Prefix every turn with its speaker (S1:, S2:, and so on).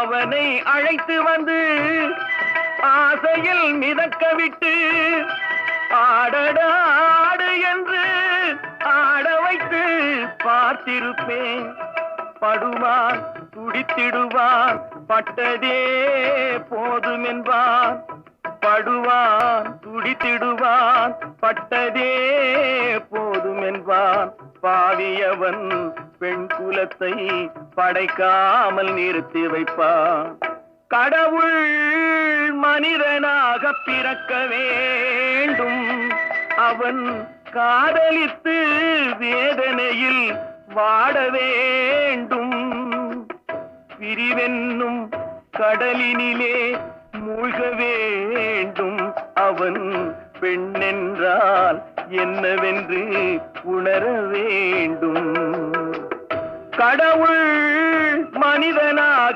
S1: அவனை அழைத்து வந்து ஆசையில் மிதக்க விட்டு ஆடடாடு என்று ஆட வைத்து பார்த்திருப்பேன். படுவான் துடித்திடுவான் பட்டதே போதும் என்பான். படுவான் துடித்திடுவான் பட்டதே போதும் என்பான். பாவியவன் பெண் குலத்தை படைக்காமல் நிறுத்தி வைப்பான். கடவுள் மனிதனாக பிறக்க வேண்டும். அவன் காதலித்து வேதனையில் வாட வேண்டும். பிரிவென்னும் கடலினிலே மூழ்க வேண்டும். அவன் பெண்ணென்றால் என்னவென்று உணர வேண்டும். கடவுள் மனிதனாக